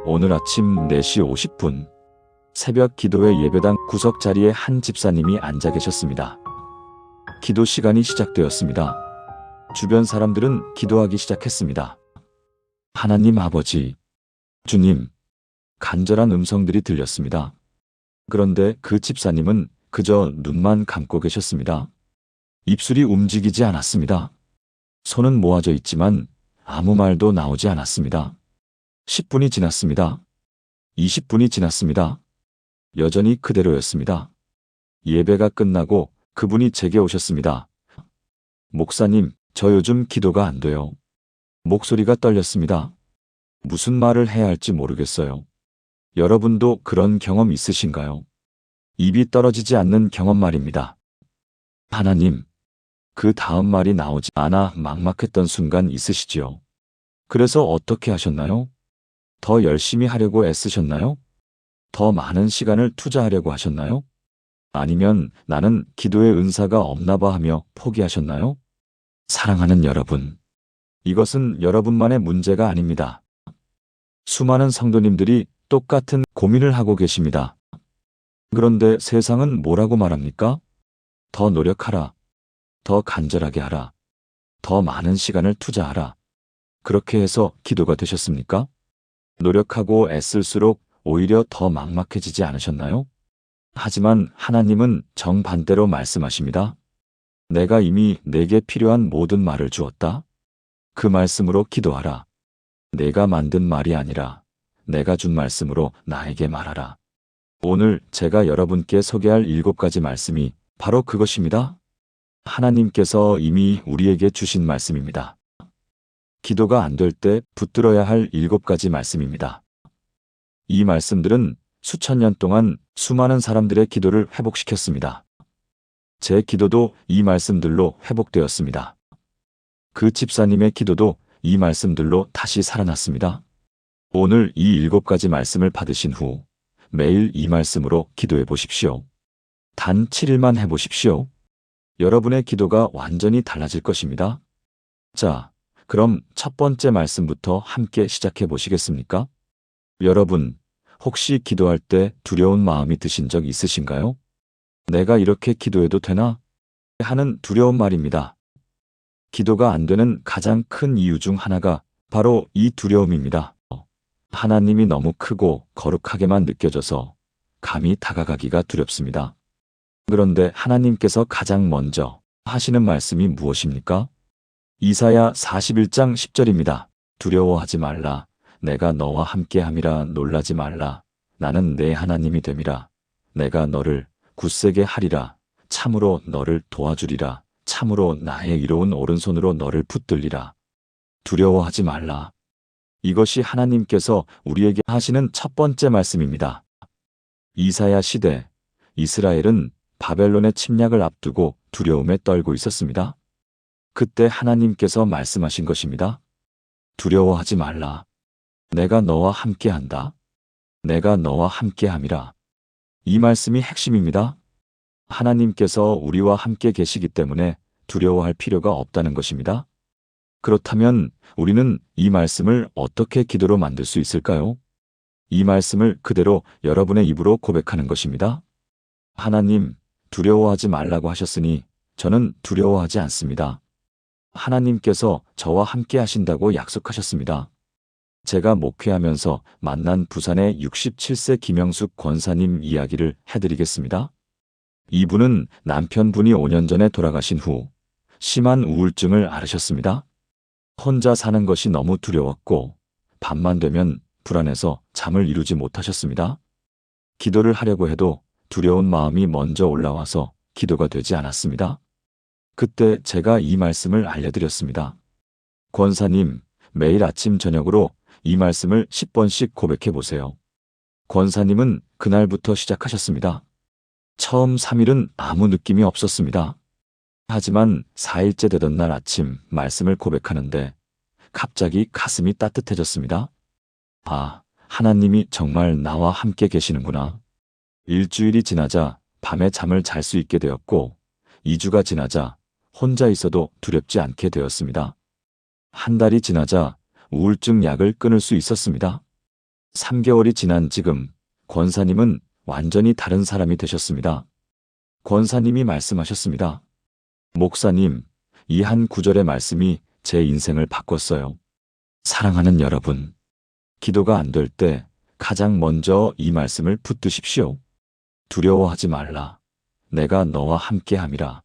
오늘 아침 4시 50분 새벽 기도회 예배당 구석 자리에 한 집사님이 앉아 계셨습니다. 기도 시간이 시작되었습니다. 주변 사람들은 기도하기 시작했습니다. 하나님 아버지, 주님, 간절한 음성들이 들렸습니다. 그런데 그 집사님은 그저 눈만 감고 계셨습니다. 입술이 움직이지 않았습니다. 손은 모아져 있지만 아무 말도 나오지 않았습니다. 10분이 지났습니다. 20분이 지났습니다. 여전히 그대로였습니다. 예배가 끝나고 그분이 제게 오셨습니다. 목사님, 저 요즘 기도가 안 돼요. 목소리가 떨렸습니다. 무슨 말을 해야 할지 모르겠어요. 여러분도 그런 경험 있으신가요? 입이 떨어지지 않는 경험 말입니다. 하나님, 그 다음 말이 나오지 않아 막막했던 순간 있으시지요? 그래서 어떻게 하셨나요? 더 열심히 하려고 애쓰셨나요? 더 많은 시간을 투자하려고 하셨나요? 아니면 나는 기도의 은사가 없나 봐 하며 포기하셨나요? 사랑하는 여러분, 이것은 여러분만의 문제가 아닙니다. 수많은 성도님들이 똑같은 고민을 하고 계십니다. 그런데 세상은 뭐라고 말합니까? 더 노력하라. 더 간절하게 하라. 더 많은 시간을 투자하라. 그렇게 해서 기도가 되셨습니까? 노력하고 애쓸수록 오히려 더 막막해지지 않으셨나요? 하지만 하나님은 정반대로 말씀하십니다. 내가 이미 내게 필요한 모든 말을 주었다. 그 말씀으로 기도하라. 내가 만든 말이 아니라 내가 준 말씀으로 나에게 말하라. 오늘 제가 여러분께 소개할 7가지 말씀이 바로 그것입니다. 하나님께서 이미 우리에게 주신 말씀입니다. 기도가 안 될 때 붙들어야 할 7가지 말씀입니다. 이 말씀들은 수천 년 동안 수많은 사람들의 기도를 회복시켰습니다. 제 기도도 이 말씀들로 회복되었습니다. 그 집사님의 기도도 이 말씀들로 다시 살아났습니다. 오늘 이 7가지 말씀을 받으신 후 매일 이 말씀으로 기도해 보십시오. 단 7일만 해보십시오. 여러분의 기도가 완전히 달라질 것입니다. 자, 그럼 첫 번째 말씀부터 함께 시작해 보시겠습니까? 여러분, 혹시 기도할 때 두려운 마음이 드신 적 있으신가요? 내가 이렇게 기도해도 되나? 하는 두려운 말입니다. 기도가 안 되는 가장 큰 이유 중 하나가 바로 이 두려움입니다. 하나님이 너무 크고 거룩하게만 느껴져서 감히 다가가기가 두렵습니다. 그런데 하나님께서 가장 먼저 하시는 말씀이 무엇입니까? 이사야 41장 10절입니다. 두려워하지 말라. 내가 너와 함께함이라. 놀라지 말라. 나는 내 하나님이 됨이라. 내가 너를 굳세게 하리라. 참으로 너를 도와주리라. 참으로 나의 이로운 오른손으로 너를 붙들리라. 두려워하지 말라. 이것이 하나님께서 우리에게 하시는 첫 번째 말씀입니다. 이사야 시대, 이스라엘은 바벨론의 침략을 앞두고 두려움에 떨고 있었습니다. 그때 하나님께서 말씀하신 것입니다. 두려워하지 말라. 내가 너와 함께한다. 내가 너와 함께함이라. 이 말씀이 핵심입니다. 하나님께서 우리와 함께 계시기 때문에 두려워할 필요가 없다는 것입니다. 그렇다면 우리는 이 말씀을 어떻게 기도로 만들 수 있을까요? 이 말씀을 그대로 여러분의 입으로 고백하는 것입니다. 하나님, 두려워하지 말라고 하셨으니 저는 두려워하지 않습니다. 하나님께서 저와 함께 하신다고 약속하셨습니다. 제가 목회하면서 만난 부산의 67세 김영숙 권사님 이야기를 해드리겠습니다. 이분은 남편분이 5년 전에 돌아가신 후 심한 우울증을 앓으셨습니다. 혼자 사는 것이 너무 두려웠고 밤만 되면 불안해서 잠을 이루지 못하셨습니다. 기도를 하려고 해도 두려운 마음이 먼저 올라와서 기도가 되지 않았습니다. 그때 제가 이 말씀을 알려드렸습니다. 권사님, 매일 아침 저녁으로 이 말씀을 10번씩 고백해 보세요. 권사님은 그날부터 시작하셨습니다. 처음 3일은 아무 느낌이 없었습니다. 하지만 4일째 되던 날 아침 말씀을 고백하는데 갑자기 가슴이 따뜻해졌습니다. 아, 하나님이 정말 나와 함께 계시는구나. 일주일이 지나자 밤에 잠을 잘 수 있게 되었고 2주가 지나자 혼자 있어도 두렵지 않게 되었습니다. 한 달이 지나자 우울증 약을 끊을 수 있었습니다. 3개월이 지난 지금 권사님은 완전히 다른 사람이 되셨습니다. 권사님이 말씀하셨습니다. 목사님, 이 한 구절의 말씀이 제 인생을 바꿨어요. 사랑하는 여러분, 기도가 안 될 때 가장 먼저 이 말씀을 붙드십시오. 두려워하지 말라. 내가 너와 함께함이라.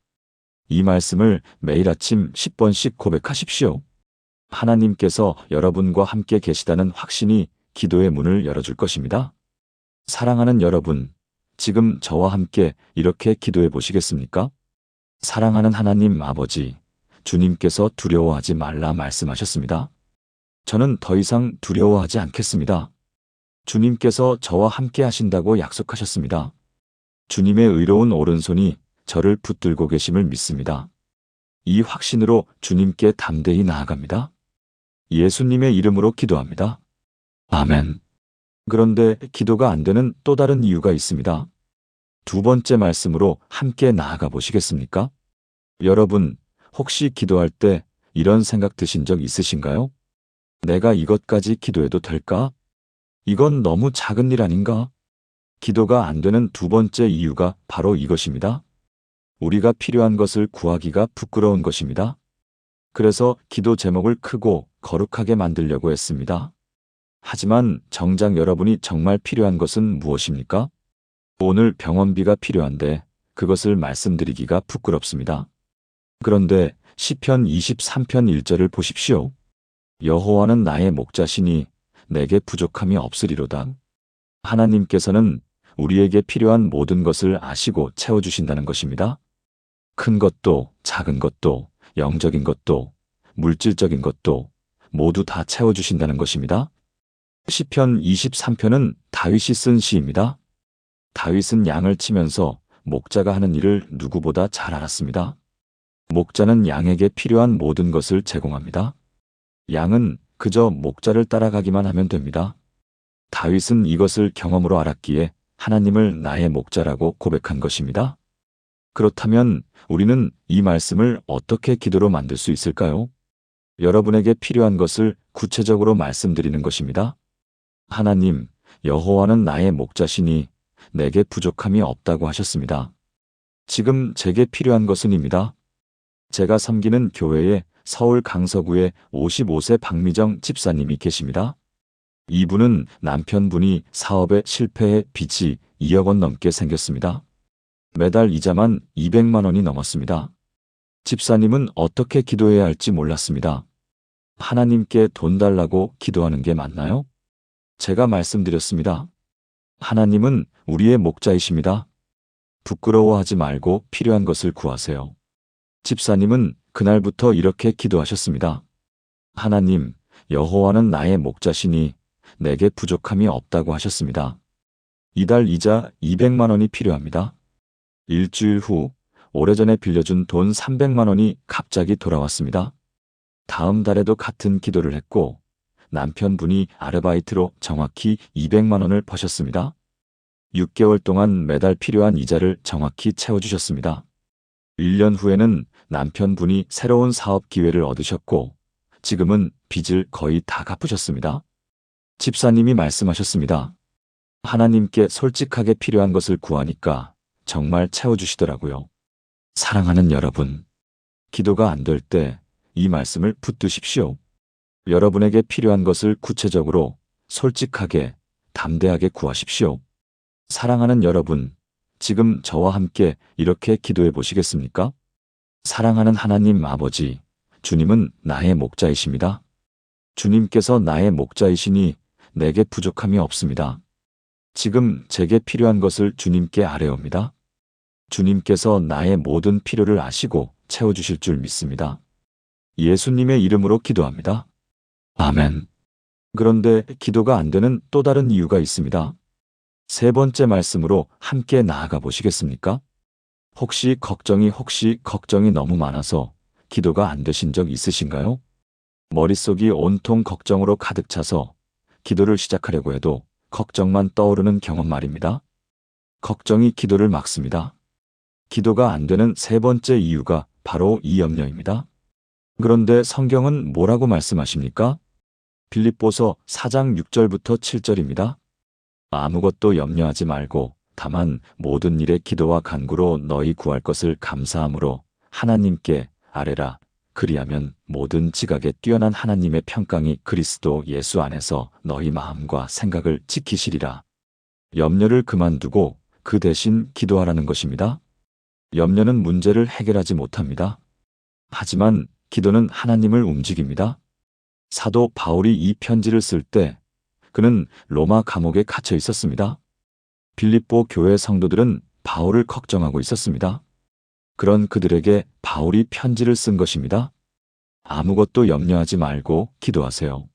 이 말씀을 매일 아침 10번씩 고백하십시오. 하나님께서 여러분과 함께 계시다는 확신이 기도의 문을 열어줄 것입니다. 사랑하는 여러분, 지금 저와 함께 이렇게 기도해 보시겠습니까? 사랑하는 하나님 아버지, 주님께서 두려워하지 말라 말씀하셨습니다. 저는 더 이상 두려워하지 않겠습니다. 주님께서 저와 함께 하신다고 약속하셨습니다. 주님의 의로운 오른손이 저를 붙들고 계심을 믿습니다. 이 확신으로 주님께 담대히 나아갑니다. 예수님의 이름으로 기도합니다. 아멘. 그런데 기도가 안 되는 또 다른 이유가 있습니다. 두 번째 말씀으로 함께 나아가 보시겠습니까? 여러분, 혹시 기도할 때 이런 생각 드신 적 있으신가요? 내가 이것까지 기도해도 될까? 이건 너무 작은 일 아닌가? 기도가 안 되는 두 번째 이유가 바로 이것입니다. 우리가 필요한 것을 구하기가 부끄러운 것입니다. 그래서 기도 제목을 크고 거룩하게 만들려고 했습니다. 하지만 정작 여러분이 정말 필요한 것은 무엇입니까? 오늘 병원비가 필요한데 그것을 말씀드리기가 부끄럽습니다. 그런데 시편 23편 1절을 보십시오. 여호와는 나의 목자시니 내게 부족함이 없으리로다. 하나님께서는 우리에게 필요한 모든 것을 아시고 채워주신다는 것입니다. 큰 것도 작은 것도 영적인 것도 물질적인 것도 모두 다 채워주신다는 것입니다. 시편 23편은 다윗이 쓴 시입니다. 다윗은 양을 치면서 목자가 하는 일을 누구보다 잘 알았습니다. 목자는 양에게 필요한 모든 것을 제공합니다. 양은 그저 목자를 따라가기만 하면 됩니다. 다윗은 이것을 경험으로 알았기에 하나님을 나의 목자라고 고백한 것입니다. 그렇다면 우리는 이 말씀을 어떻게 기도로 만들 수 있을까요? 여러분에게 필요한 것을 구체적으로 말씀드리는 것입니다. 하나님, 여호와는 나의 목자시니 내게 부족함이 없다고 하셨습니다. 지금 제게 필요한 것은입니다. 제가 섬기는 교회에 서울 강서구에 55세 박미정 집사님이 계십니다. 이분은 남편분이 사업에 실패해 빚이 2억 원 넘게 생겼습니다. 매달 이자만 200만 원이 넘었습니다. 집사님은 어떻게 기도해야 할지 몰랐습니다. 하나님께 돈 달라고 기도하는 게 맞나요? 제가 말씀드렸습니다. 하나님은 우리의 목자이십니다. 부끄러워하지 말고 필요한 것을 구하세요. 집사님은 그날부터 이렇게 기도하셨습니다. 하나님, 여호와는 나의 목자시니 내게 부족함이 없다고 하셨습니다. 이달 이자 200만 원이 필요합니다. 일주일 후 오래전에 빌려준 돈 300만 원이 갑자기 돌아왔습니다. 다음 달에도 같은 기도를 했고 남편분이 아르바이트로 정확히 200만 원을 버셨습니다. 6개월 동안 매달 필요한 이자를 정확히 채워주셨습니다. 1년 후에는 남편분이 새로운 사업 기회를 얻으셨고 지금은 빚을 거의 다 갚으셨습니다. 집사님이 말씀하셨습니다. 하나님께 솔직하게 필요한 것을 구하니까 정말 채워주시더라고요. 사랑하는 여러분, 기도가 안 될 때 이 말씀을 붙드십시오. 여러분에게 필요한 것을 구체적으로, 솔직하게, 담대하게 구하십시오. 사랑하는 여러분, 지금 저와 함께 이렇게 기도해 보시겠습니까? 사랑하는 하나님 아버지, 주님은 나의 목자이십니다. 주님께서 나의 목자이시니 내게 부족함이 없습니다. 지금 제게 필요한 것을 주님께 아뢰옵니다. 주님께서 나의 모든 필요를 아시고 채워주실 줄 믿습니다. 예수님의 이름으로 기도합니다. 아멘. 그런데 기도가 안 되는 또 다른 이유가 있습니다. 세 번째 말씀으로 함께 나아가 보시겠습니까? 혹시 걱정이 너무 많아서 기도가 안 되신 적 있으신가요? 머릿속이 온통 걱정으로 가득 차서 기도를 시작하려고 해도 걱정만 떠오르는 경험 말입니다. 걱정이 기도를 막습니다. 기도가 안 되는 세 번째 이유가 바로 이 염려입니다. 그런데 성경은 뭐라고 말씀하십니까? 빌립보서 4장 6절부터 7절입니다. 아무것도 염려하지 말고 다만 모든 일에 기도와 간구로 너희 구할 것을 감사함으로 하나님께 아뢰라. 그리하면 모든 지각에 뛰어난 하나님의 평강이 그리스도 예수 안에서 너희 마음과 생각을 지키시리라. 염려를 그만두고 그 대신 기도하라는 것입니다. 염려는 문제를 해결하지 못합니다. 하지만 기도는 하나님을 움직입니다. 사도 바울이 이 편지를 쓸 때 그는 로마 감옥에 갇혀 있었습니다. 빌립보 교회 성도들은 바울을 걱정하고 있었습니다. 그런 그들에게 바울이 편지를 쓴 것입니다. 아무것도 염려하지 말고 기도하세요.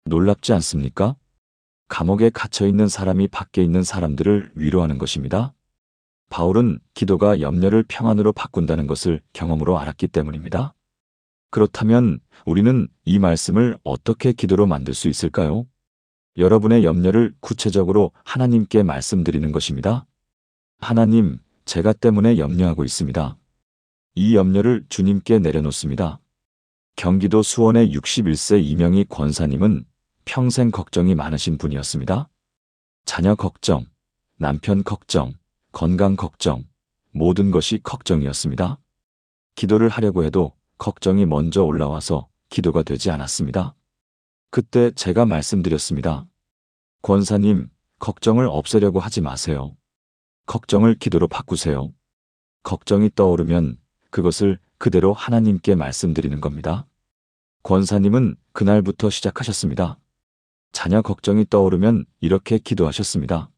놀랍지 않습니까? 감옥에 갇혀 있는 사람이 밖에 있는 사람들을 위로하는 것입니다. 바울은 기도가 염려를 평안으로 바꾼다는 것을 경험으로 알았기 때문입니다. 그렇다면 우리는 이 말씀을 어떻게 기도로 만들 수 있을까요? 여러분의 염려를 구체적으로 하나님께 말씀드리는 것입니다. 하나님, 제가 때문에 염려하고 있습니다. 이 염려를 주님께 내려놓습니다. 경기도 수원의 61세 이명희 권사님은 평생 걱정이 많으신 분이었습니다. 자녀 걱정, 남편 걱정, 건강 걱정, 모든 것이 걱정이었습니다. 기도를 하려고 해도 걱정이 먼저 올라와서 기도가 되지 않았습니다. 그때 제가 말씀드렸습니다. 권사님, 걱정을 없애려고 하지 마세요. 걱정을 기도로 바꾸세요. 걱정이 떠오르면 그것을 그대로 하나님께 말씀드리는 겁니다. 권사님은 그날부터 시작하셨습니다. 자녀 걱정이 떠오르면 이렇게 기도하셨습니다.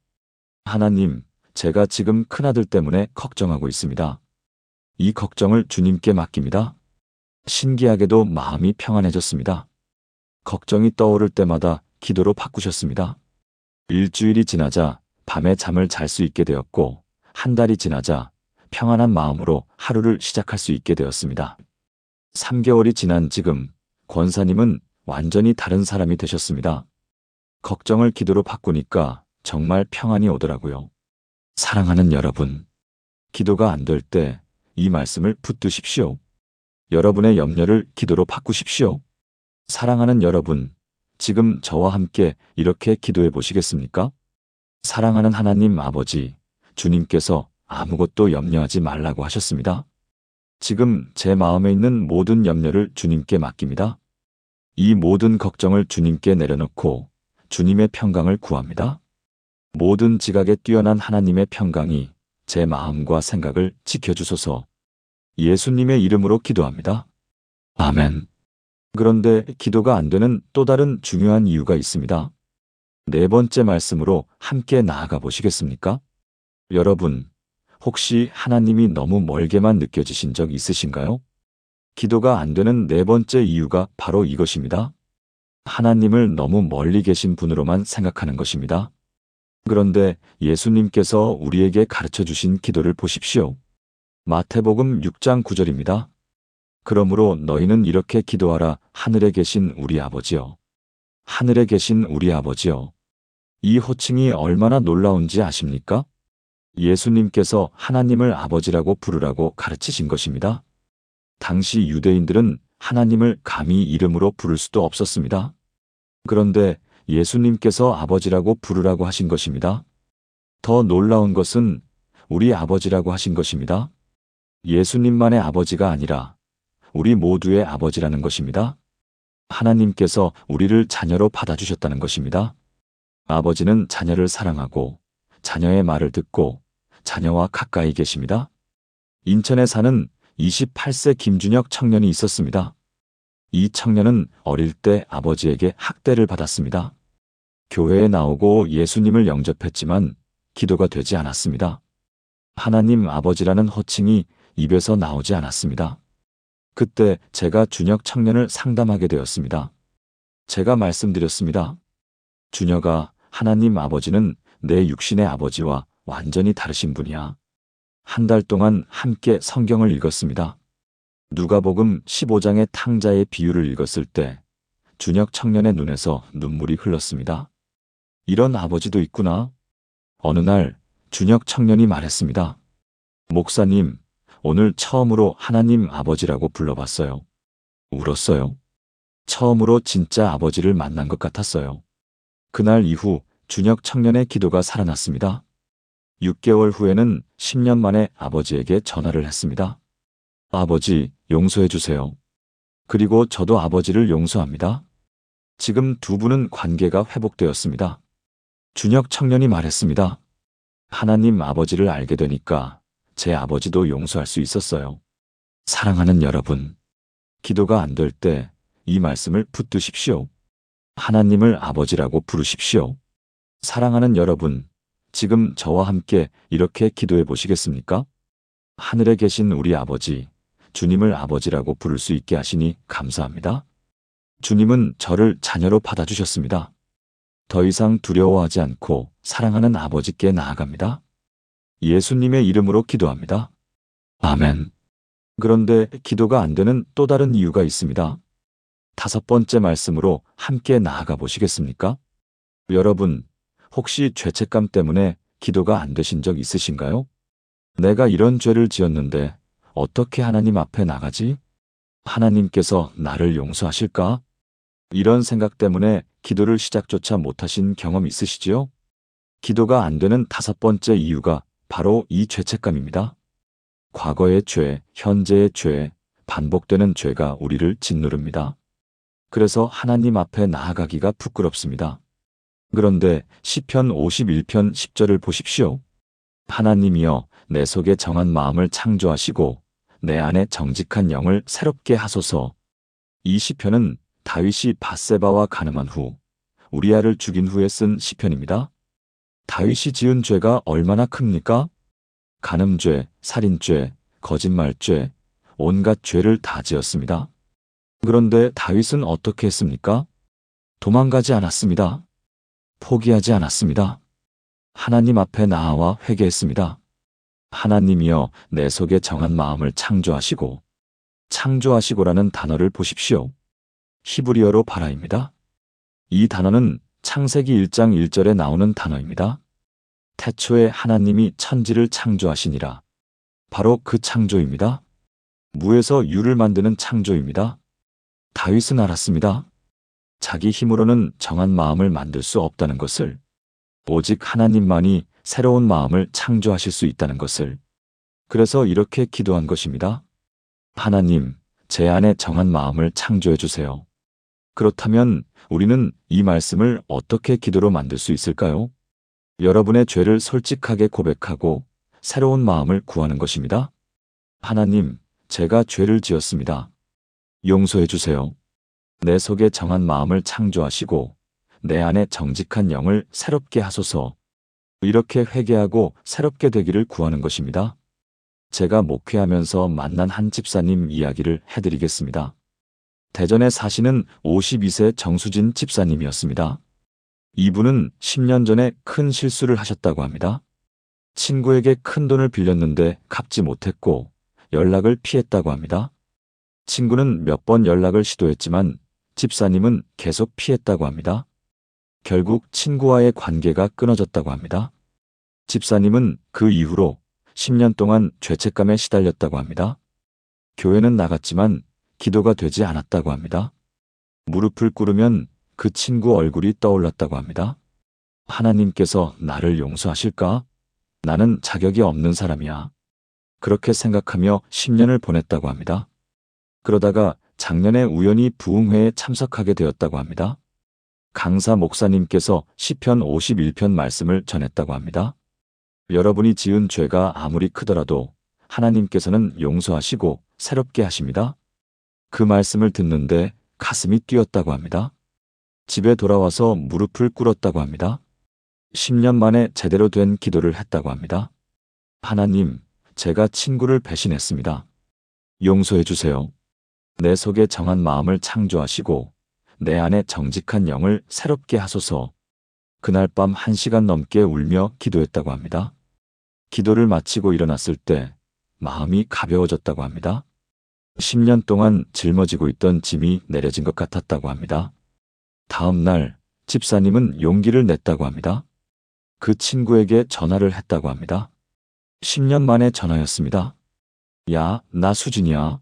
하나님, 제가 지금 큰아들 때문에 걱정하고 있습니다. 이 걱정을 주님께 맡깁니다. 신기하게도 마음이 평안해졌습니다. 걱정이 떠오를 때마다 기도로 바꾸셨습니다. 일주일이 지나자 밤에 잠을 잘 수 있게 되었고, 한 달이 지나자 평안한 마음으로 하루를 시작할 수 있게 되었습니다. 3개월이 지난 지금 권사님은 완전히 다른 사람이 되셨습니다. 걱정을 기도로 바꾸니까 정말 평안이 오더라고요. 사랑하는 여러분, 기도가 안 될 때 이 말씀을 붙드십시오. 여러분의 염려를 기도로 바꾸십시오. 사랑하는 여러분, 지금 저와 함께 이렇게 기도해 보시겠습니까? 사랑하는 하나님 아버지, 주님께서 아무것도 염려하지 말라고 하셨습니다. 지금 제 마음에 있는 모든 염려를 주님께 맡깁니다. 이 모든 걱정을 주님께 내려놓고 주님의 평강을 구합니다. 모든 지각에 뛰어난 하나님의 평강이 제 마음과 생각을 지켜주소서. 예수님의 이름으로 기도합니다. 아멘. 그런데 기도가 안 되는 또 다른 중요한 이유가 있습니다. 네 번째 말씀으로 함께 나아가 보시겠습니까? 여러분, 혹시 하나님이 너무 멀게만 느껴지신 적 있으신가요? 기도가 안 되는 네 번째 이유가 바로 이것입니다. 하나님을 너무 멀리 계신 분으로만 생각하는 것입니다. 그런데 예수님께서 우리에게 가르쳐 주신 기도를 보십시오. 마태복음 6장 9절입니다. 그러므로 너희는 이렇게 기도하라. 하늘에 계신 우리 아버지여. 하늘에 계신 우리 아버지여. 이 호칭이 얼마나 놀라운지 아십니까? 예수님께서 하나님을 아버지라고 부르라고 가르치신 것입니다. 당시 유대인들은 하나님을 감히 이름으로 부를 수도 없었습니다. 그런데 예수님께서 아버지라고 부르라고 하신 것입니다. 더 놀라운 것은 우리 아버지라고 하신 것입니다. 예수님만의 아버지가 아니라 우리 모두의 아버지라는 것입니다. 하나님께서 우리를 자녀로 받아주셨다는 것입니다. 아버지는 자녀를 사랑하고 자녀의 말을 듣고 자녀와 가까이 계십니다. 인천에 사는 28세 김준혁 청년이 있었습니다. 이 청년은 어릴 때 아버지에게 학대를 받았습니다. 교회에 나오고 예수님을 영접했지만 기도가 되지 않았습니다. 하나님 아버지라는 호칭이 입에서 나오지 않았습니다. 그때 제가 준혁 청년을 상담하게 되었습니다. 제가 말씀드렸습니다. 준혁아, 하나님 아버지는 내 육신의 아버지와 완전히 다르신 분이야. 한 달 동안 함께 성경을 읽었습니다. 누가복음 15장의 탕자의 비유를 읽었을 때 준혁 청년의 눈에서 눈물이 흘렀습니다. 이런 아버지도 있구나. 어느 날 준혁 청년이 말했습니다. 목사님, 오늘 처음으로 하나님 아버지라고 불러봤어요. 울었어요. 처음으로 진짜 아버지를 만난 것 같았어요. 그날 이후 준혁 청년의 기도가 살아났습니다. 6개월 후에는 10년 만에 아버지에게 전화를 했습니다. 아버지, 용서해 주세요. 그리고 저도 아버지를 용서합니다. 지금 두 분은 관계가 회복되었습니다. 준혁 청년이 말했습니다. 하나님 아버지를 알게 되니까 제 아버지도 용서할 수 있었어요. 사랑하는 여러분, 기도가 안 될 때 이 말씀을 붙드십시오. 하나님을 아버지라고 부르십시오. 사랑하는 여러분, 지금 저와 함께 이렇게 기도해 보시겠습니까? 하늘에 계신 우리 아버지, 주님을 아버지라고 부를 수 있게 하시니 감사합니다. 주님은 저를 자녀로 받아주셨습니다. 더 이상 두려워하지 않고 사랑하는 아버지께 나아갑니다. 예수님의 이름으로 기도합니다. 아멘. 그런데 기도가 안 되는 또 다른 이유가 있습니다. 5번째 말씀으로 함께 나아가 보시겠습니까? 여러분, 혹시 죄책감 때문에 기도가 안 되신 적 있으신가요? 내가 이런 죄를 지었는데 어떻게 하나님 앞에 나가지? 하나님께서 나를 용서하실까? 이런 생각 때문에 기도를 시작조차 못하신 경험 있으시지요? 기도가 안 되는 5번째 이유가 바로 이 죄책감입니다. 과거의 죄, 현재의 죄, 반복되는 죄가 우리를 짓누릅니다. 그래서 하나님 앞에 나아가기가 부끄럽습니다. 그런데 시편 51편 10절을 보십시오. 하나님이여 내 속에 정한 마음을 창조하시고 내 안에 정직한 영을 새롭게 하소서. 이 시편은 다윗이 밧세바와 간음한 후 우리아를 죽인 후에 쓴 시편입니다. 다윗이 지은 죄가 얼마나 큽니까? 간음죄, 살인죄, 거짓말죄, 온갖 죄를 다 지었습니다. 그런데 다윗은 어떻게 했습니까? 도망가지 않았습니다. 포기하지 않았습니다. 하나님 앞에 나아와 회개했습니다. 하나님이여 내 속에 정한 마음을 창조하시고, 창조하시고라는 단어를 보십시오. 히브리어로 바라입니다. 이 단어는 창세기 1장 1절에 나오는 단어입니다. 태초에 하나님이 천지를 창조하시니라. 바로 그 창조입니다. 무에서 유를 만드는 창조입니다. 다윗은 알았습니다. 자기 힘으로는 정한 마음을 만들 수 없다는 것을, 오직 하나님만이 새로운 마음을 창조하실 수 있다는 것을. 그래서 이렇게 기도한 것입니다. 하나님, 제 안에 정한 마음을 창조해 주세요. 그렇다면 우리는 이 말씀을 어떻게 기도로 만들 수 있을까요? 여러분의 죄를 솔직하게 고백하고 새로운 마음을 구하는 것입니다. 하나님, 제가 죄를 지었습니다. 용서해 주세요. 내 속에 정한 마음을 창조하시고 내 안에 정직한 영을 새롭게 하소서. 이렇게 회개하고 새롭게 되기를 구하는 것입니다. 제가 목회하면서 만난 한 집사님 이야기를 해드리겠습니다. 대전에 사시는 52세 정수진 집사님이었습니다. 이분은 10년 전에 큰 실수를 하셨다고 합니다. 친구에게 큰 돈을 빌렸는데 갚지 못했고 연락을 피했다고 합니다. 친구는 몇 번 연락을 시도했지만 집사님은 계속 피했다고 합니다. 결국 친구와의 관계가 끊어졌다고 합니다. 집사님은 그 이후로 10년 동안 죄책감에 시달렸다고 합니다. 교회는 나갔지만 기도가 되지 않았다고 합니다. 무릎을 꿇으면 그 친구 얼굴이 떠올랐다고 합니다. 하나님께서 나를 용서하실까? 나는 자격이 없는 사람이야. 그렇게 생각하며 10년을 보냈다고 합니다. 그러다가 작년에 우연히 부흥회에 참석하게 되었다고 합니다. 강사 목사님께서 시편 51편 말씀을 전했다고 합니다. 여러분이 지은 죄가 아무리 크더라도 하나님께서는 용서하시고 새롭게 하십니다. 그 말씀을 듣는데 가슴이 뛰었다고 합니다. 집에 돌아와서 무릎을 꿇었다고 합니다. 10년 만에 제대로 된 기도를 했다고 합니다. 하나님, 제가 친구를 배신했습니다. 용서해 주세요. 내 속에 정한 마음을 창조하시고 내 안에 정직한 영을 새롭게 하소서. 그날 밤 1시간 넘게 울며 기도했다고 합니다. 기도를 마치고 일어났을 때 마음이 가벼워졌다고 합니다. 10년 동안 짊어지고 있던 짐이 내려진 것 같았다고 합니다. 다음 날 집사님은 용기를 냈다고 합니다. 그 친구에게 전화를 했다고 합니다. 10년 만에 전화였습니다. 야, 나 수진이야.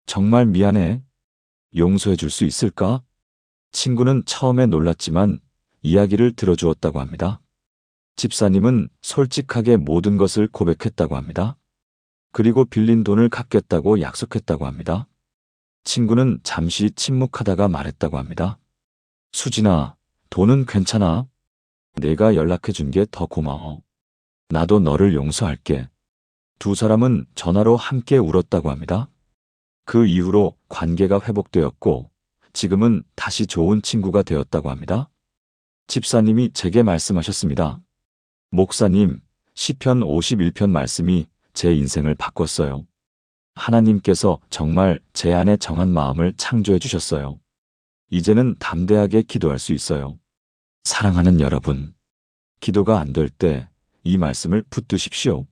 정말 미안해. 용서해 줄 수 있을까? 친구는 처음에 놀랐지만 이야기를 들어주었다고 합니다. 집사님은 솔직하게 모든 것을 고백했다고 합니다. 그리고 빌린 돈을 갚겠다고 약속했다고 합니다. 친구는 잠시 침묵하다가 말했다고 합니다. 수진아, 돈은 괜찮아. 내가 연락해 준 게 더 고마워. 나도 너를 용서할게. 두 사람은 전화로 함께 울었다고 합니다. 그 이후로 관계가 회복되었고 지금은 다시 좋은 친구가 되었다고 합니다. 집사님이 제게 말씀하셨습니다. 목사님, 시편 51편 말씀이 제 인생을 바꿨어요. 하나님께서 정말 제 안에 정한 마음을 창조해 주셨어요. 이제는 담대하게 기도할 수 있어요. 사랑하는 여러분, 기도가 안 될 때 이 말씀을 붙드십시오.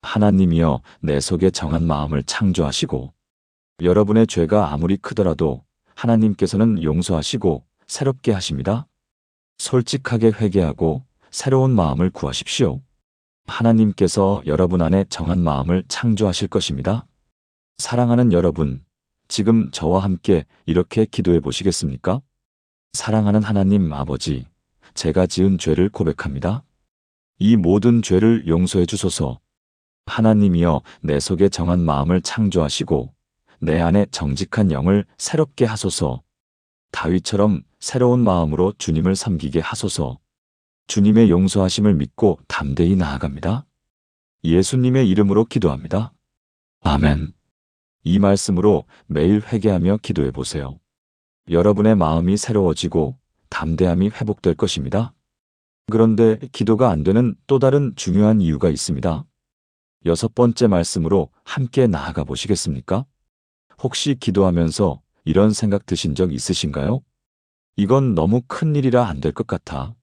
하나님이여 내 속에 정한 마음을 창조하시고 여러분의 죄가 아무리 크더라도 하나님께서는 용서하시고 새롭게 하십니다. 솔직하게 회개하고 새로운 마음을 구하십시오. 하나님께서 여러분 안에 정한 마음을 창조하실 것입니다. 사랑하는 여러분, 지금 저와 함께 이렇게 기도해 보시겠습니까? 사랑하는 하나님 아버지, 제가 지은 죄를 고백합니다. 이 모든 죄를 용서해 주소서. 하나님이여 내 속에 정한 마음을 창조하시고 내 안에 정직한 영을 새롭게 하소서. 다윗처럼 새로운 마음으로 주님을 섬기게 하소서. 주님의 용서하심을 믿고 담대히 나아갑니다. 예수님의 이름으로 기도합니다. 아멘. 이 말씀으로 매일 회개하며 기도해 보세요. 여러분의 마음이 새로워지고 담대함이 회복될 것입니다. 그런데 기도가 안 되는 또 다른 중요한 이유가 있습니다. 6번째 말씀으로 함께 나아가 보시겠습니까? 혹시 기도하면서 이런 생각 드신 적 있으신가요? 이건 너무 큰 일이라 안 될 것 같아.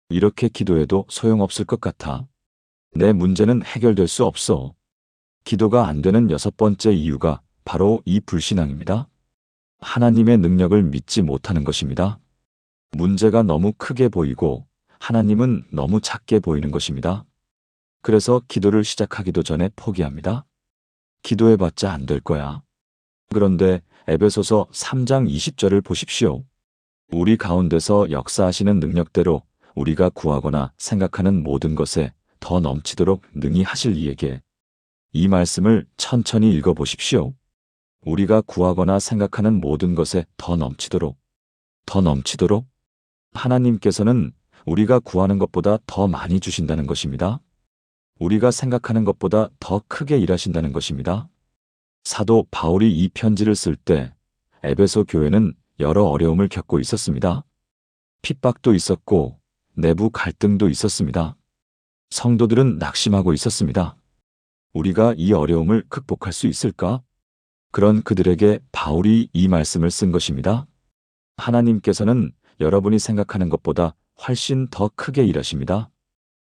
이렇게 기도해도 소용없을 것 같아. 내 문제는 해결될 수 없어. 기도가 안 되는 6번째 이유가 바로 이 불신앙입니다. 하나님의 능력을 믿지 못하는 것입니다. 문제가 너무 크게 보이고 하나님은 너무 작게 보이는 것입니다. 그래서 기도를 시작하기도 전에 포기합니다. 기도해봤자 안 될 거야. 그런데 에베소서 3장 20절을 보십시오. 우리 가운데서 역사하시는 능력대로 우리가 구하거나 생각하는 모든 것에 더 넘치도록 능히 하실 이에게. 이 말씀을 천천히 읽어보십시오. 우리가 구하거나 생각하는 모든 것에 더 넘치도록. 하나님께서는 우리가 구하는 것보다 더 많이 주신다는 것입니다. 우리가 생각하는 것보다 더 크게 일하신다는 것입니다. 사도 바울이 이 편지를 쓸 때 에베소 교회는 여러 어려움을 겪고 있었습니다. 핍박도 있었고 내부 갈등도 있었습니다. 성도들은 낙심하고 있었습니다. 우리가 이 어려움을 극복할 수 있을까? 그런 그들에게 바울이 이 말씀을 쓴 것입니다. 하나님께서는 여러분이 생각하는 것보다 훨씬 더 크게 일하십니다.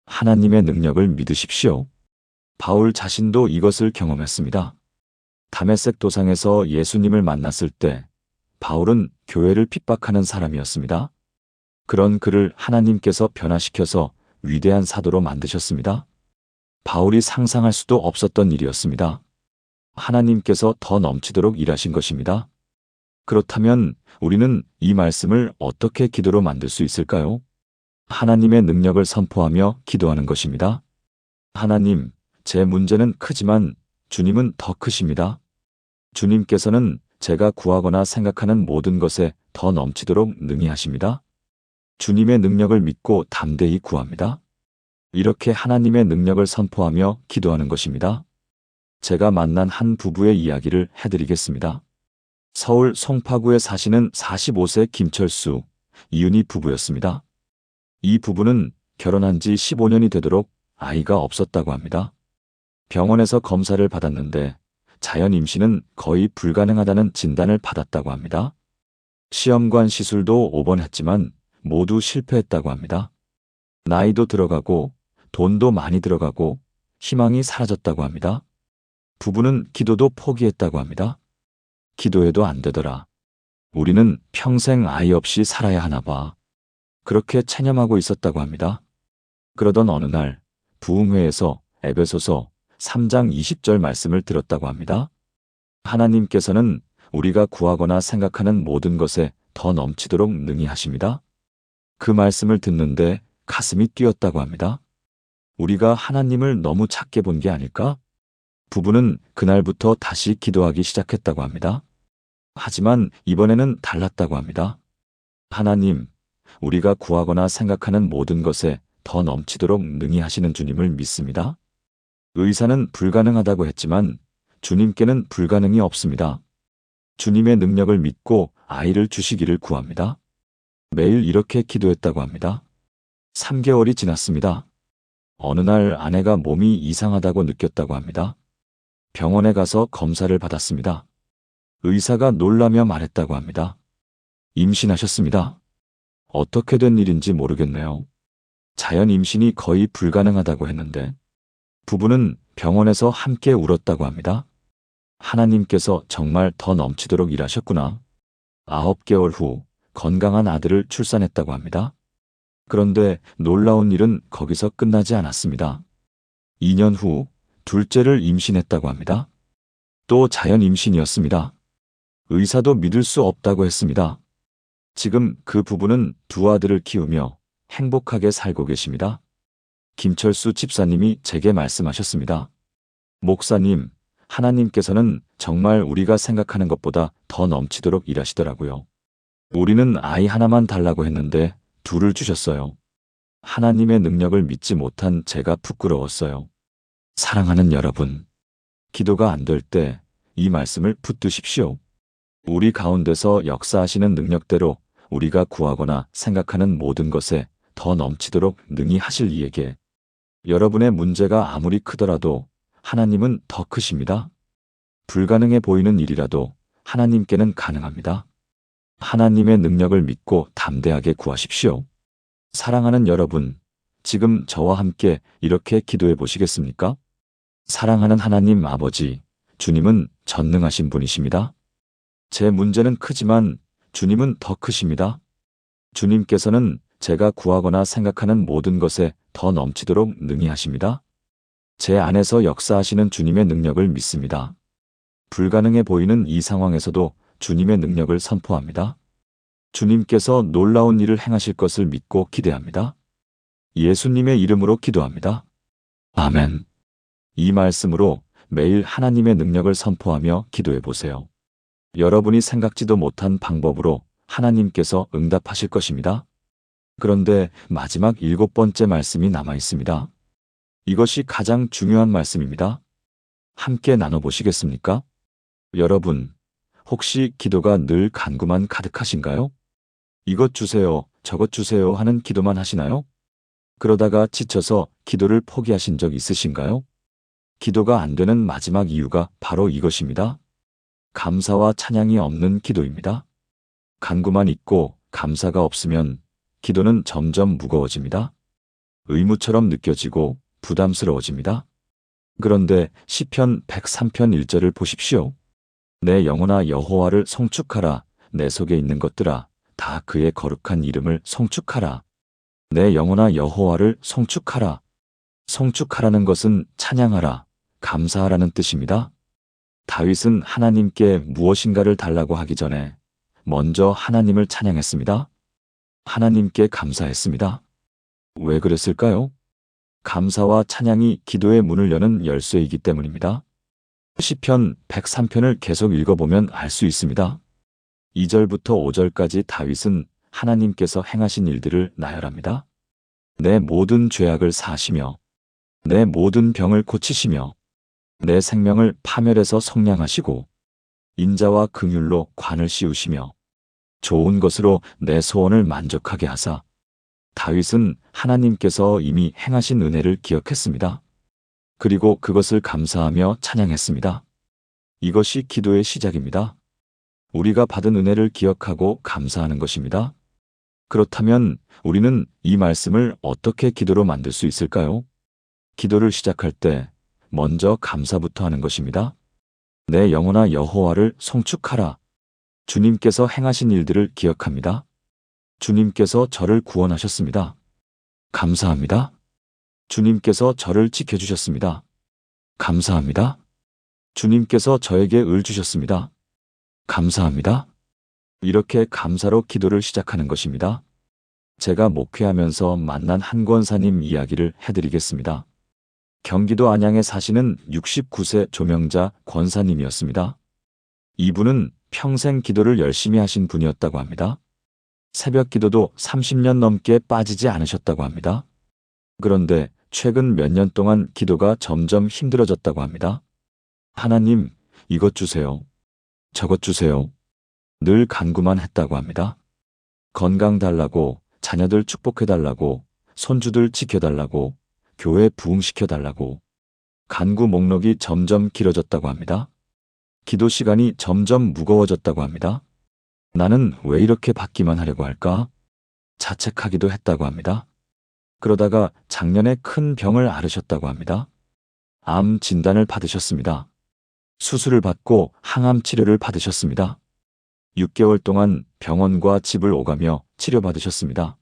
하나님의 능력을 믿으십시오. 바울 자신도 이것을 경험했습니다. 다메섹 도상에서 예수님을 만났을 때 바울은 교회를 핍박하는 사람이었습니다. 그런 그를 하나님께서 변화시켜서 위대한 사도로 만드셨습니다. 바울이 상상할 수도 없었던 일이었습니다. 하나님께서 더 넘치도록 일하신 것입니다. 그렇다면 우리는 이 말씀을 어떻게 기도로 만들 수 있을까요? 하나님의 능력을 선포하며 기도하는 것입니다. 하나님, 제 문제는 크지만 주님은 더 크십니다. 주님께서는 제가 구하거나 생각하는 모든 것에 더 넘치도록 능히 하십니다. 주님의 능력을 믿고 담대히 구합니다. 이렇게 하나님의 능력을 선포하며 기도하는 것입니다. 제가 만난 한 부부의 이야기를 해드리겠습니다. 서울 송파구에 사시는 45세 김철수, 이윤희 부부였습니다. 이 부부는 결혼한 지 15년이 되도록 아이가 없었다고 합니다. 병원에서 검사를 받았는데 자연 임신은 거의 불가능하다는 진단을 받았다고 합니다. 시험관 시술도 5번 했지만 모두 실패했다고 합니다. 나이도 들어가고 돈도 많이 들어가고 희망이 사라졌다고 합니다. 부부는 기도도 포기했다고 합니다. 기도해도 안 되더라. 우리는 평생 아이 없이 살아야 하나 봐. 그렇게 체념하고 있었다고 합니다. 그러던 어느 날 부흥회에서 에베소서 3장 20절 말씀을 들었다고 합니다. 하나님께서는 우리가 구하거나 생각하는 모든 것에 더 넘치도록 능히 하십니다. 그 말씀을 듣는데 가슴이 뛰었다고 합니다. 우리가 하나님을 너무 작게 본 게 아닐까? 부부는 그날부터 다시 기도하기 시작했다고 합니다. 하지만 이번에는 달랐다고 합니다. 하나님, 우리가 구하거나 생각하는 모든 것에 더 넘치도록 능히 하시는 주님을 믿습니다. 의사는 불가능하다고 했지만 주님께는 불가능이 없습니다. 주님의 능력을 믿고 아이를 주시기를 구합니다. 매일 이렇게 기도했다고 합니다. 3개월이 지났습니다. 어느 날 아내가 몸이 이상하다고 느꼈다고 합니다. 병원에 가서 검사를 받았습니다. 의사가 놀라며 말했다고 합니다. 임신하셨습니다. 어떻게 된 일인지 모르겠네요. 자연 임신이 거의 불가능하다고 했는데 부부는 병원에서 함께 울었다고 합니다. 하나님께서 정말 더 넘치도록 일하셨구나. 9개월 후 건강한 아들을 출산했다고 합니다. 그런데 놀라운 일은 거기서 끝나지 않았습니다. 2년 후 둘째를 임신했다고 합니다. 또 자연 임신이었습니다. 의사도 믿을 수 없다고 했습니다. 지금 그 부부는 두 아들을 키우며 행복하게 살고 계십니다. 김철수 집사님이 제게 말씀하셨습니다. 목사님, 하나님께서는 정말 우리가 생각하는 것보다 더 넘치도록 일하시더라고요. 우리는 아이 하나만 달라고 했는데 둘을 주셨어요. 하나님의 능력을 믿지 못한 제가 부끄러웠어요. 사랑하는 여러분, 기도가 안 될 때 이 말씀을 붙드십시오. 우리 가운데서 역사하시는 능력대로 우리가 구하거나 생각하는 모든 것에 더 넘치도록 능히 하실 이에게 여러분의 문제가 아무리 크더라도 하나님은 더 크십니다. 불가능해 보이는 일이라도 하나님께는 가능합니다. 하나님의 능력을 믿고 담대하게 구하십시오. 사랑하는 여러분, 지금 저와 함께 이렇게 기도해 보시겠습니까? 사랑하는 하나님 아버지, 주님은 전능하신 분이십니다. 제 문제는 크지만 주님은 더 크십니다. 주님께서는 제가 구하거나 생각하는 모든 것에 더 넘치도록 능히 하십니다. 제 안에서 역사하시는 주님의 능력을 믿습니다. 불가능해 보이는 이 상황에서도 주님의 능력을 선포합니다. 주님께서 놀라운 일을 행하실 것을 믿고 기대합니다. 예수님의 이름으로 기도합니다. 아멘. 이 말씀으로 매일 하나님의 능력을 선포하며 기도해 보세요. 여러분이 생각지도 못한 방법으로 하나님께서 응답하실 것입니다. 그런데 마지막 7번째 말씀이 남아 있습니다. 이것이 가장 중요한 말씀입니다. 함께 나눠보시겠습니까? 여러분, 혹시 기도가 늘 간구만 가득하신가요? 이것 주세요, 저것 주세요 하는 기도만 하시나요? 그러다가 지쳐서 기도를 포기하신 적 있으신가요? 기도가 안 되는 마지막 이유가 바로 이것입니다. 감사와 찬양이 없는 기도입니다. 간구만 있고 감사가 없으면 기도는 점점 무거워집니다. 의무처럼 느껴지고 부담스러워집니다. 그런데 시편 103편 1절을 보십시오. 내 영혼아 여호와를 송축하라. 내 속에 있는 것들아 다 그의 거룩한 이름을 송축하라. 내 영혼아 여호와를 송축하라. 송축하라는 것은 찬양하라, 감사하라는 뜻입니다. 다윗은 하나님께 무엇인가를 달라고 하기 전에 먼저 하나님을 찬양했습니다. 하나님께 감사했습니다. 왜 그랬을까요? 감사와 찬양이 기도의 문을 여는 열쇠이기 때문입니다. 시편 103편을 계속 읽어보면 알 수 있습니다. 2절부터 5절까지 다윗은 하나님께서 행하신 일들을 나열합니다. 내 모든 죄악을 사하시며 내 모든 병을 고치시며 내 생명을 파멸해서 성량하시고 인자와 긍휼로 관을 씌우시며 좋은 것으로 내 소원을 만족하게 하사 다윗은 하나님께서 이미 행하신 은혜를 기억했습니다. 그리고 그것을 감사하며 찬양했습니다. 이것이 기도의 시작입니다. 우리가 받은 은혜를 기억하고 감사하는 것입니다. 그렇다면 우리는 이 말씀을 어떻게 기도로 만들 수 있을까요? 기도를 시작할 때 먼저 감사부터 하는 것입니다. 내 영혼아 여호와를 송축하라. 주님께서 행하신 일들을 기억합니다. 주님께서 저를 구원하셨습니다. 감사합니다. 주님께서 저를 지켜주셨습니다. 감사합니다. 주님께서 저에게 을 주셨습니다. 감사합니다. 이렇게 감사로 기도를 시작하는 것입니다. 제가 목회하면서 만난 한 권사님 이야기를 해드리겠습니다. 경기도 안양에 사시는 69세 조명자 권사님이었습니다. 이분은 평생 기도를 열심히 하신 분이었다고 합니다. 새벽 기도도 30년 넘게 빠지지 않으셨다고 합니다. 그런데 최근 몇 년 동안 기도가 점점 힘들어졌다고 합니다. 하나님, 이것 주세요. 저것 주세요. 늘 간구만 했다고 합니다. 건강 달라고, 자녀들 축복해달라고, 손주들 지켜달라고, 교회 부흥시켜달라고. 간구 목록이 점점 길어졌다고 합니다. 기도 시간이 점점 무거워졌다고 합니다. 나는 왜 이렇게 받기만 하려고 할까? 자책하기도 했다고 합니다. 그러다가 작년에 큰 병을 앓으셨다고 합니다. 암 진단을 받으셨습니다. 수술을 받고 항암 치료를 받으셨습니다. 6개월 동안 병원과 집을 오가며 치료받으셨습니다.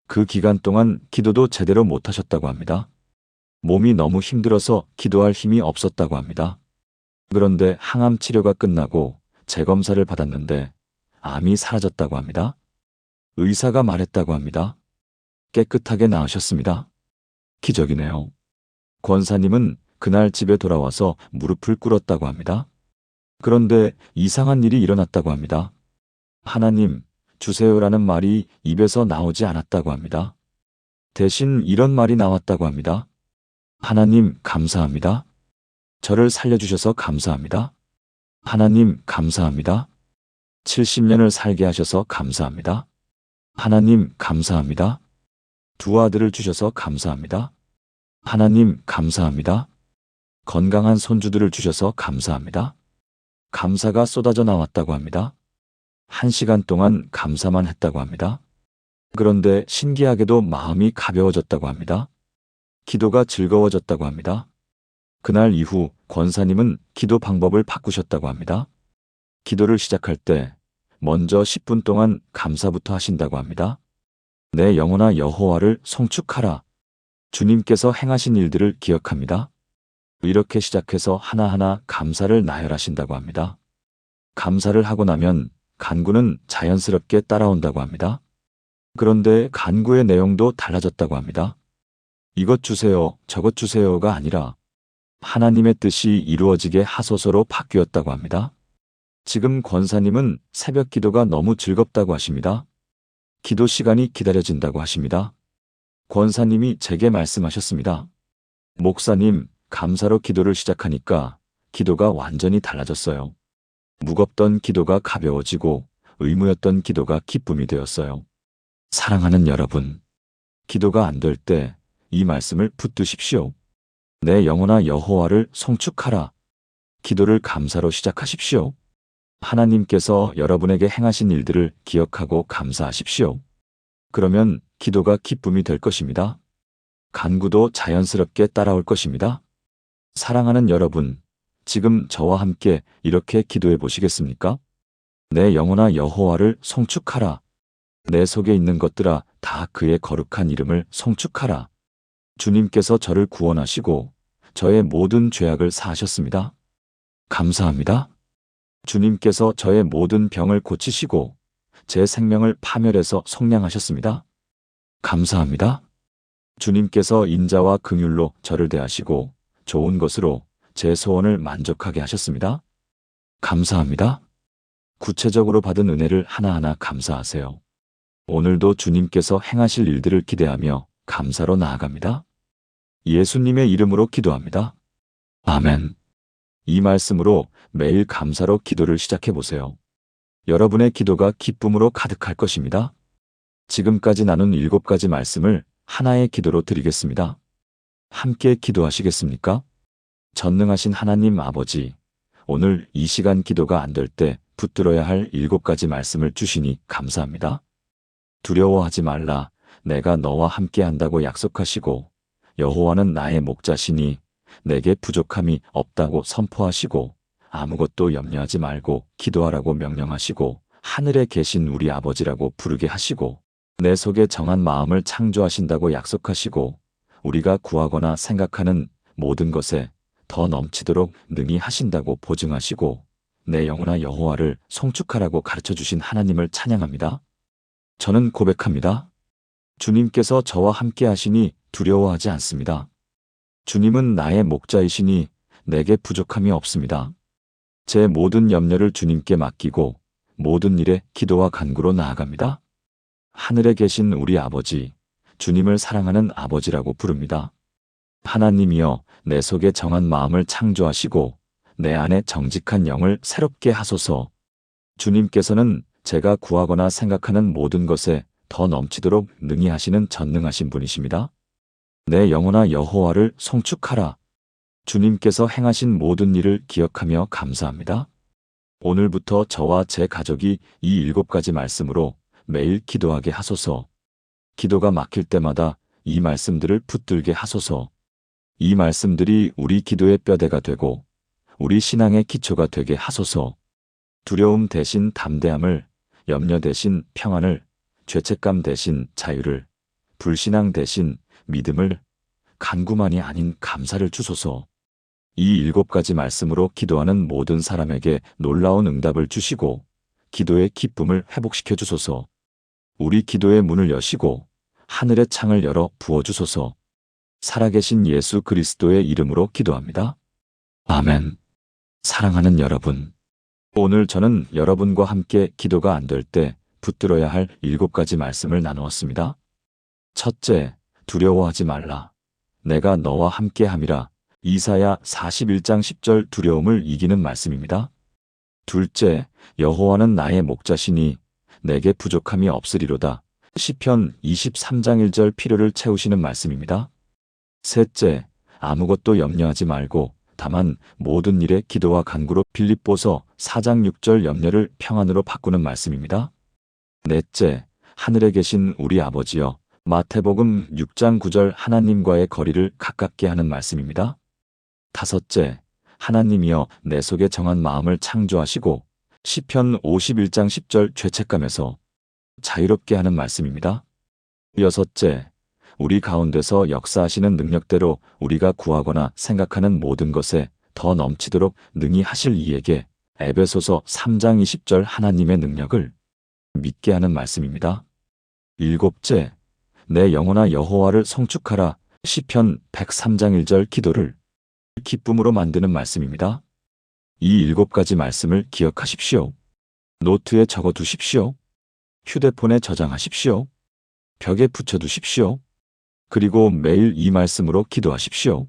그 기간 동안 기도도 제대로 못하셨다고 합니다. 몸이 너무 힘들어서 기도할 힘이 없었다고 합니다. 그런데 항암 치료가 끝나고 재검사를 받았는데 암이 사라졌다고 합니다. 의사가 말했다고 합니다. 깨끗하게 나으셨습니다. 기적이네요. 권사님은 그날 집에 돌아와서 무릎을 꿇었다고 합니다. 그런데 이상한 일이 일어났다고 합니다. 하나님, 주세요라는 말이 입에서 나오지 않았다고 합니다. 대신 이런 말이 나왔다고 합니다. 하나님, 감사합니다. 저를 살려주셔서 감사합니다. 하나님, 감사합니다. 70년을 살게 하셔서 감사합니다. 하나님, 감사합니다. 두 아들을 주셔서 감사합니다. 하나님, 감사합니다. 건강한 손주들을 주셔서 감사합니다. 감사가 쏟아져 나왔다고 합니다. 1시간 동안 감사만 했다고 합니다. 그런데 신기하게도 마음이 가벼워졌다고 합니다. 기도가 즐거워졌다고 합니다. 그날 이후 권사님은 기도 방법을 바꾸셨다고 합니다. 기도를 시작할 때 먼저 10분 동안 감사부터 하신다고 합니다. 내 영혼아 여호와를 송축하라. 주님께서 행하신 일들을 기억합니다. 이렇게 시작해서 하나하나 감사를 나열하신다고 합니다. 감사를 하고 나면 간구는 자연스럽게 따라온다고 합니다. 그런데 간구의 내용도 달라졌다고 합니다. 이것 주세요, 저것 주세요가 아니라 하나님의 뜻이 이루어지게 하소서로 바뀌었다고 합니다. 지금 권사님은 새벽 기도가 너무 즐겁다고 하십니다. 기도 시간이 기다려진다고 하십니다. 권사님이 제게 말씀하셨습니다. 목사님, 감사로 기도를 시작하니까 기도가 완전히 달라졌어요. 무겁던 기도가 가벼워지고 의무였던 기도가 기쁨이 되었어요. 사랑하는 여러분, 기도가 안 될 때 이 말씀을 붙드십시오. 내 영혼아 여호와를 송축하라. 기도를 감사로 시작하십시오. 하나님께서 여러분에게 행하신 일들을 기억하고 감사하십시오. 그러면 기도가 기쁨이 될 것입니다. 간구도 자연스럽게 따라올 것입니다. 사랑하는 여러분, 지금 저와 함께 이렇게 기도해 보시겠습니까? 내 영혼아 여호와를 송축하라. 내 속에 있는 것들아 다 그의 거룩한 이름을 송축하라. 주님께서 저를 구원하시고 저의 모든 죄악을 사하셨습니다. 감사합니다. 주님께서 저의 모든 병을 고치시고 제 생명을 파멸해서 속량하셨습니다. 감사합니다. 주님께서 인자와 긍휼로 저를 대하시고 좋은 것으로 제 소원을 만족하게 하셨습니다. 감사합니다. 구체적으로 받은 은혜를 하나하나 감사하세요. 오늘도 주님께서 행하실 일들을 기대하며 감사로 나아갑니다. 예수님의 이름으로 기도합니다. 아멘. 이 말씀으로 매일 감사로 기도를 시작해 보세요. 여러분의 기도가 기쁨으로 가득할 것입니다. 지금까지 나눈 7가지 말씀을 하나의 기도로 드리겠습니다. 함께 기도하시겠습니까? 전능하신 하나님 아버지, 오늘 이 시간 기도가 안 될 때 붙들어야 할 7가지 말씀을 주시니 감사합니다. 두려워하지 말라. 내가 너와 함께 한다고 약속하시고 여호와는 나의 목자시니 내게 부족함이 없다고 선포하시고 아무것도 염려하지 말고 기도하라고 명령하시고 하늘에 계신 우리 아버지라고 부르게 하시고 내 속에 정한 마음을 창조하신다고 약속하시고 우리가 구하거나 생각하는 모든 것에 더 넘치도록 능히 하신다고 보증하시고 내 영혼아 여호와를 송축하라고 가르쳐 주신 하나님을 찬양합니다. 저는 고백합니다. 주님께서 저와 함께 하시니 두려워하지 않습니다. 주님은 나의 목자이시니 내게 부족함이 없습니다. 제 모든 염려를 주님께 맡기고 모든 일에 기도와 간구로 나아갑니다. 하늘에 계신 우리 아버지, 주님을 사랑하는 아버지라고 부릅니다. 하나님이여 내 속에 정한 마음을 창조하시고 내 안에 정직한 영을 새롭게 하소서. 주님께서는 제가 구하거나 생각하는 모든 것에 더 넘치도록 능히 하시는 전능하신 분이십니다. 내 영혼아 여호와를 송축하라. 주님께서 행하신 모든 일을 기억하며 감사합니다. 오늘부터 저와 제 가족이 이 7가지 말씀으로 매일 기도하게 하소서. 기도가 막힐 때마다 이 말씀들을 붙들게 하소서. 이 말씀들이 우리 기도의 뼈대가 되고 우리 신앙의 기초가 되게 하소서. 두려움 대신 담대함을, 염려 대신 평안을, 죄책감 대신 자유를, 불신앙 대신 믿음을, 간구만이 아닌 감사를 주소서. 이 7가지 말씀으로 기도하는 모든 사람에게 놀라운 응답을 주시고 기도의 기쁨을 회복시켜 주소서. 우리 기도의 문을 여시고 하늘의 창을 열어 부어주소서. 살아계신 예수 그리스도의 이름으로 기도합니다. 아멘. 사랑하는 여러분, 오늘 저는 여러분과 함께 기도가 안 될 때 붙들어야 할 7가지 말씀을 나누었습니다. 첫째, 두려워하지 말라. 내가 너와 함께함이라. 이사야 41장 10절 두려움을 이기는 말씀입니다. 둘째, 여호와는 나의 목자시니 내게 부족함이 없으리로다. 시편 23장 1절 필요를 채우시는 말씀입니다. 셋째, 아무것도 염려하지 말고 다만 모든 일에 기도와 간구로 빌립보서 4장 6절 염려를 평안으로 바꾸는 말씀입니다. 넷째, 하늘에 계신 우리 아버지여. 마태복음 6장 9절 하나님과의 거리를 가깝게 하는 말씀입니다. 다섯째, 하나님이여 내 속에 정한 마음을 창조하시고 시편 51장 10절 죄책감에서 자유롭게 하는 말씀입니다. 여섯째, 우리 가운데서 역사하시는 능력대로 우리가 구하거나 생각하는 모든 것에 더 넘치도록 능히 하실 이에게 에베소서 3장 20절 하나님의 능력을 믿게 하는 말씀입니다. 일곱째, 내 영혼아 여호와를 송축하라. 시편 103장 1절 기도를 기쁨으로 만드는 말씀입니다. 이 7가지 말씀을 기억하십시오. 노트에 적어두십시오. 휴대폰에 저장하십시오. 벽에 붙여두십시오. 그리고 매일 이 말씀으로 기도하십시오.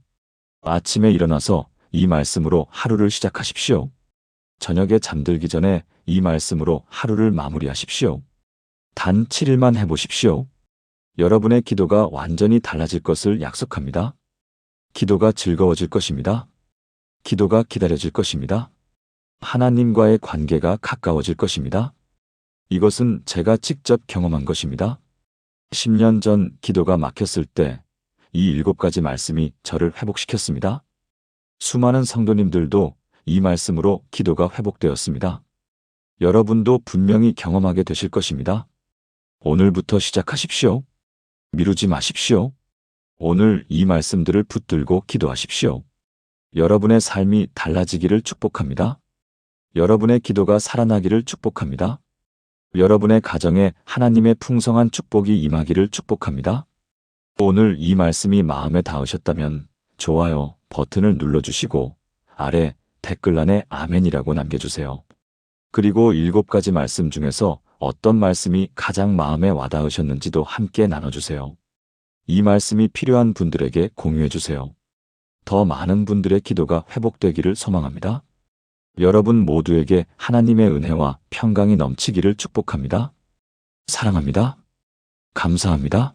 아침에 일어나서 이 말씀으로 하루를 시작하십시오. 저녁에 잠들기 전에 이 말씀으로 하루를 마무리하십시오. 단 7일만 해보십시오. 여러분의 기도가 완전히 달라질 것을 약속합니다. 기도가 즐거워질 것입니다. 기도가 기다려질 것입니다. 하나님과의 관계가 가까워질 것입니다. 이것은 제가 직접 경험한 것입니다. 10년 전 기도가 막혔을 때 이 7가지 말씀이 저를 회복시켰습니다. 수많은 성도님들도 이 말씀으로 기도가 회복되었습니다. 여러분도 분명히 경험하게 되실 것입니다. 오늘부터 시작하십시오. 미루지 마십시오. 오늘 이 말씀들을 붙들고 기도하십시오. 여러분의 삶이 달라지기를 축복합니다. 여러분의 기도가 살아나기를 축복합니다. 여러분의 가정에 하나님의 풍성한 축복이 임하기를 축복합니다. 오늘 이 말씀이 마음에 닿으셨다면 좋아요 버튼을 눌러주시고 아래 댓글란에 아멘이라고 남겨주세요. 그리고 7가지 말씀 중에서 어떤 말씀이 가장 마음에 와닿으셨는지도 함께 나눠주세요. 이 말씀이 필요한 분들에게 공유해주세요. 더 많은 분들의 기도가 회복되기를 소망합니다. 여러분 모두에게 하나님의 은혜와 평강이 넘치기를 축복합니다. 사랑합니다. 감사합니다.